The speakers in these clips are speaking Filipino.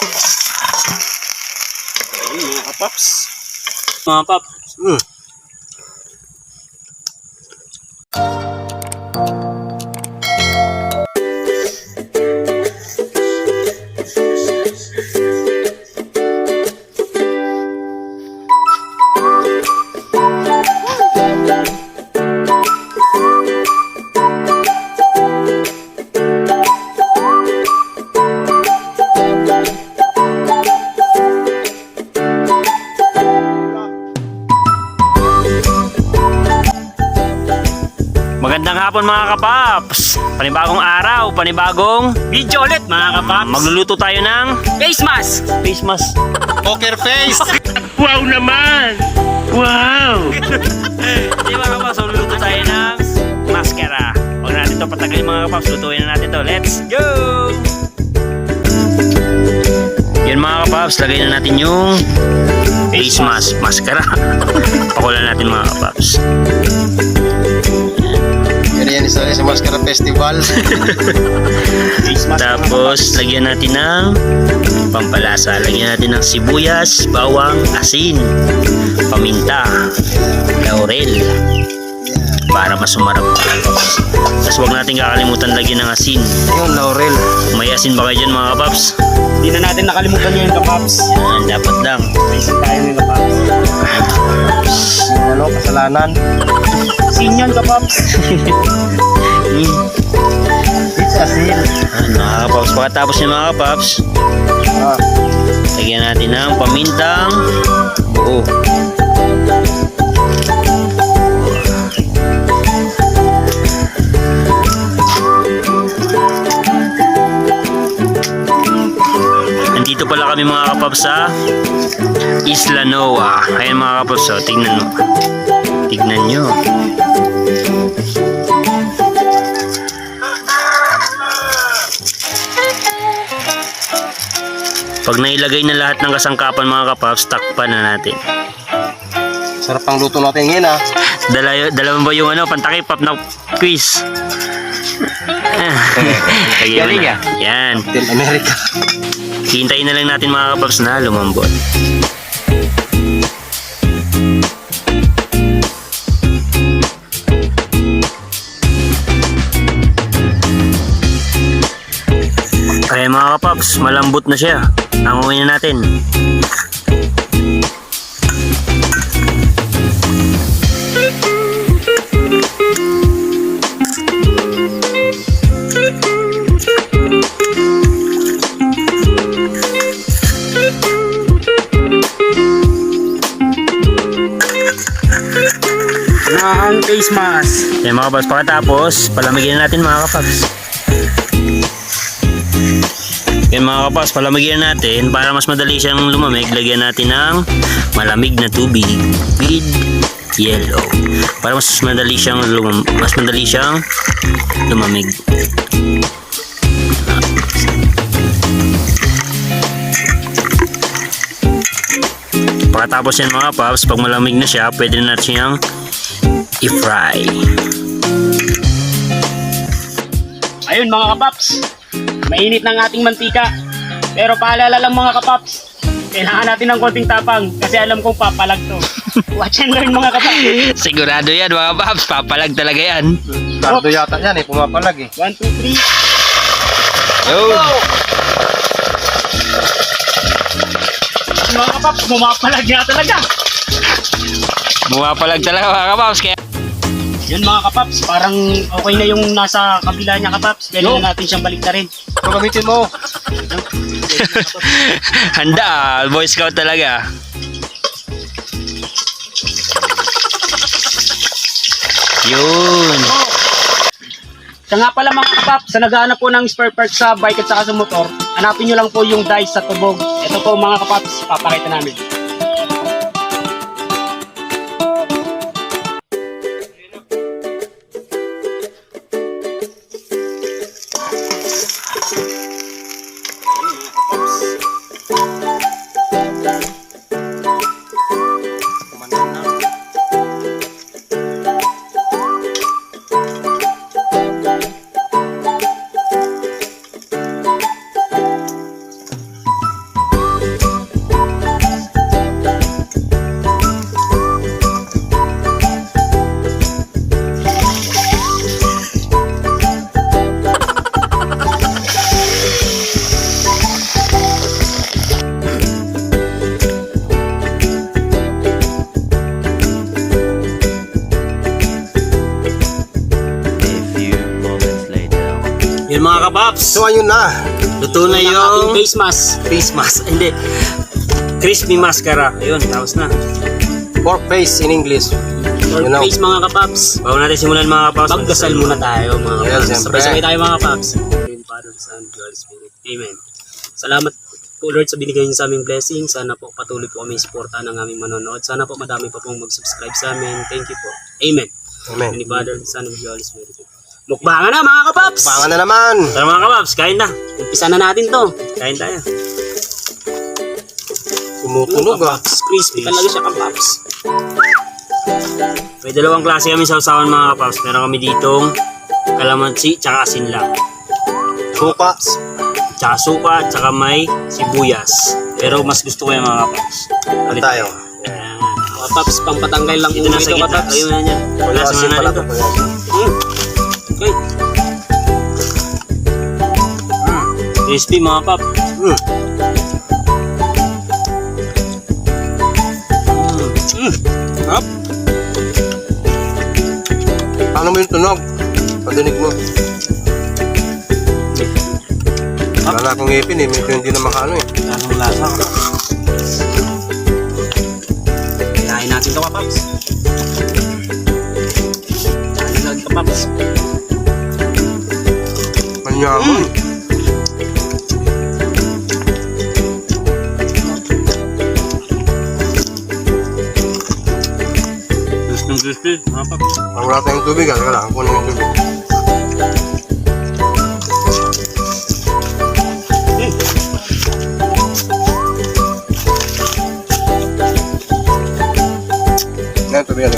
Mga kapaps. Mga paps. Magandang hapon mga kapaps. Panibagong araw, panibagong video ulit mga kapaps. Magluluto tayo ng face mask. Face mask. Poker face! Wow naman! Wow! Di mga kapaps, magluluto tayo ng maskara. Huwag natin ito patagalin mga kapaps. Lutuin na natin ito. Let's go! Yan mga kapaps, lagay na natin yung face mask. Maskara. Pakulan natin mga kapaps. Yan isa sa Mascara Festival. Tapos lagyan natin ng pampalasa. Lagyan natin ng sibuyas, bawang, asin, paminta, laurel para mas sumarap. Tapos huwag natin kakalimutan lagyan ng asin. Yung laurel. May asin ba kayo dyan mga kapaps? Hindi na natin nakalimutan yung kapaps. Yan, dapat lang. Racing tayo ng kapaps. Ano, kasalanan. Sinyan kapaps. It's asin. Mga kapaps, pagkatapos yung mga kapaps, lagyan natin ng pamintang buo. Nandito pala kami mga kapaps sa Isla Noa. Ayan mga kapaps, oh, tignan mo. Tignan nyo. Pag nailagay na lahat ng kasangkapan mga kapaps, takpan na natin. Sarap ang luto natin ngayon ah. Dala mo ba yung ano, pantakipap na quiz? Galing ah. Yan. Captain America. Hintayin na lang natin mga kapaps na lumambot. Ay mga kapaps, malambot na siya. Hanguin na natin. Ang face mask. Yan mga kapaps, pagkatapos palamigin na natin mga kapaps. Yan mga kapaps, palamigin natin para mas madali siyang lumamig. Lagyan natin ng malamig na tubig with yellow para mas madali siyang lumamig. Pagkatapos yan mga kapaps, pag malamig na siya, pwede na natin siyang i-fry. Ayun mga kapaps. Mainit ng ating mantika. Pero paalala lang mga kapaps, kailangan natin ng konting tapang kasi alam kong papalag to. Watch and learn mga kapaps. Sigurado yan mga kapaps, papalag talaga yan. Sardo yata yan eh, pumapalag eh. 1, 2, 3. Yo! Mga kapaps, bumapalag nga talaga. Bumapalag talaga mga kapaps. Kaya Yun mga kapaps, parang okay na yung nasa kabila niya kapaps. Pwede na natin siyang balik na rin. Ito gamitin mo. handa, Boy Scout talaga. Yun. Siya nga pala mga kapaps, sa naghahanap po ng spare parts sa bike at saka sa motor, hanapin nyo lang po yung dice sa tubog. Ito po mga kapaps, papakita namin. Yun mga kapaps. So ayun na. Luto na Yung yung ating face mask. face mask. Hindi. Crispy mascara. Ayun, tapos na. Pork face in English. Or You know. face mga kapaps. Bago natin simulan mga kapaps. Magdasal muna tayo mga Yes, kapaps. siyempre. Sabay-sabay tayo mga kapaps. Amen, Father, Son, Holy Spirit. Amen. Salamat po Lord sa binigay niyo sa aming blessing. Sana po patuloy po kami suportahan ng aming manonood. Sana po madami pa pong mag-subscribe sa amin. Thank you po. Amen. Amen. Ni Father, Son, and Holy Spirit. Mukbangan na mga kapaps! Pangan na naman. Tara mga kapaps, kain na. Umpisa na natin to. Kain tayo. Tumutunog ah. Crispy talaga siya kapaps. May dalawang klase kami sa usawan mga kapaps. Meron kami ditong kalamansi tsaka asin lang. Suka. Tsaka suka, tsaka may sibuyas. Pero mas gusto ko yung mga kapaps. Ulit Tayo. Ayan. Mga paps, pampatanggal lang Dito na sa ito gitna. kapaps. Ayun na yan. Wala sa Asin mga pala natin to. to. Okay. Crispy mga pap. Mm. Up. Paano mo yung tunog? Padinig mo. Wala na akong ngipin eh. Medyo hindi na makaano eh. Anong lasa? Kinain natin ito kapaps. Kinain natin kapaps. Manyaman. Crispy mga pap. Ang wala tayong tubig ah. Teka lang. Kunin yung tubig. Yan, tubig yan.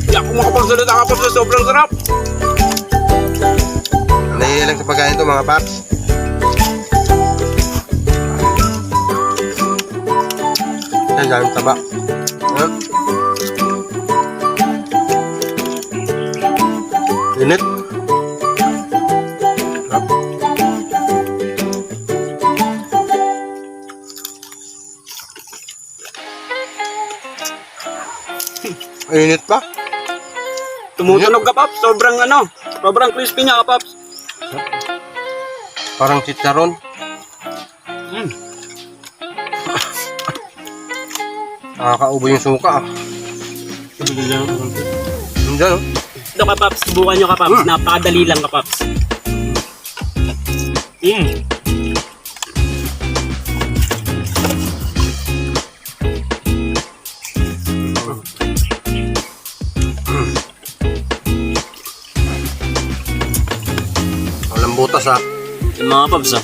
Di ako makapagsalita kapaps sa sobrang sarap. Nahihilang sa pagkain to mga paps. Yan, daming taba. Yan. Init. Sarap. Init pa. Tumutunog kapaps. Sobrang ano. Sobrang crispy niya kapaps. Parang chicharon. Nakakaubo yung suka ah. Diyan oh. Ito kapaps. Subukan nyo kapaps. Napakadali lang kapaps. Walang butas ah. Yung mga paps ah.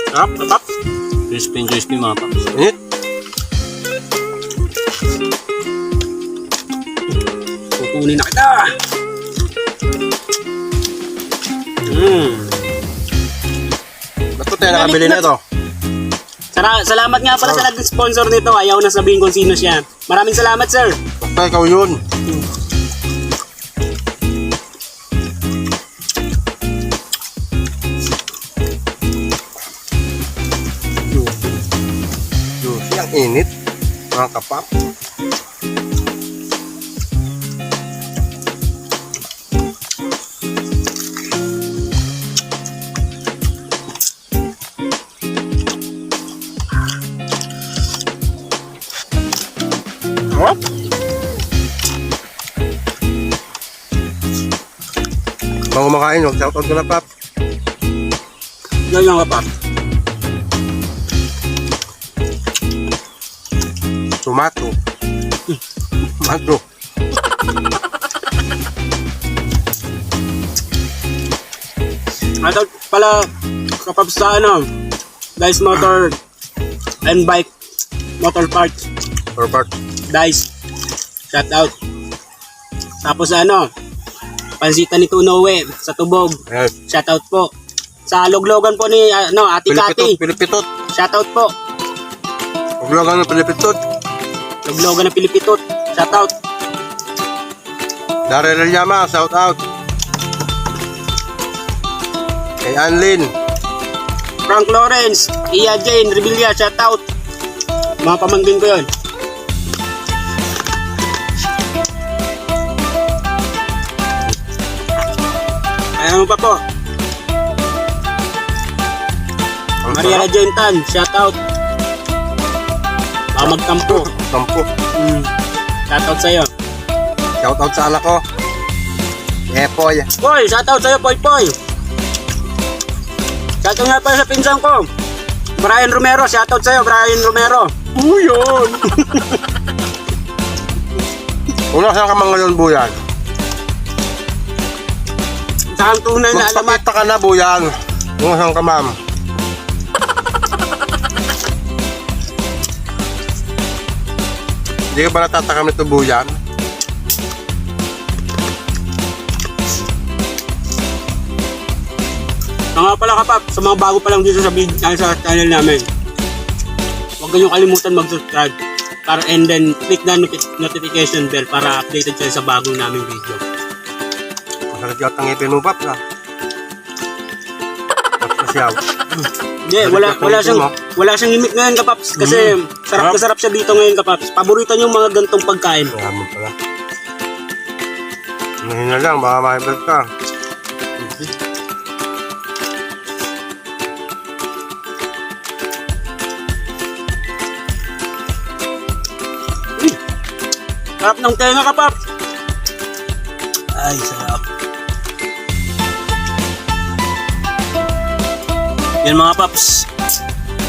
Sarap kapaps. Crispy mga paps. Init. Tutunin na kita. Ba't po tayo nakabili na ito? Salamat nga pala sa nag-sponsor nito. Ayaw na sabihin kung sino siya. Maraming salamat sir. Basta ikaw yun. Juicy ang init. Mga kapap. Sarap. Bago kumakain, huwag shoutout ko na pap. Yan yung kapaps. Tomato. Tomato. Shoutout pala kapaps sa ano, Dice Motor and Bike Motor Parts. Or part. Dice, shoutout. Tapos ano, Pansita ni Tunowe sa Tubog, Ayan. shoutout po. Sa loglogan po ni ano, Ate Kati, Pilipitot. shoutout po. Huwag lang ng Pilipitot. Loglogan ng Pilipitot, shoutout. Daryl Llama, shout out. Kay Anlin. Frank Lawrence, Iya Jane, Revilla, shout out. Mga pamangkin ko yun. Ayan mo pa po. Maria Lajentan, shout out. Baka magkampo. Sampo. Shout out sa'yo. Shoutout sa anak ko. Epoy. Poy, shout out sa'yo, Poy Poy. Shout out nga pala sa pinsan ko. Brian Romero, shout out sa'yo, Brian Romero. Buyan! Una saan ka mga ngayon, Buyan? Saan tunay na alamat. Magpakita ka na, Buyan. Una saan ka, ma'am? Hindi ka ba natatakam nito, Buyan? Nga pala kapap, sa mga bago pa lang dito sa channel namin, huwag kayong kalimutan mag-subscribe para and then click the notification bell para updated kayo sa bagong naming video. Masakit yung tangipin mo, Paps, ha? Paps, siyaw. Hindi, wala siyang imik ngayon kapaps kasi sarap na sarap siya dito ngayon kapaps. Paborito niyo yung mga gantong pagkain. Kaya mo pala. Mahina lang, baka makibag ka. Sarap ng tenga kapaps. Ay, sarap. Yan mga paps.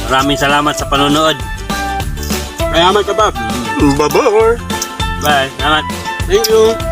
Maraming salamat sa panonood. Salamat kapaps. Bye-bye! Bye. Salamat. Thank you.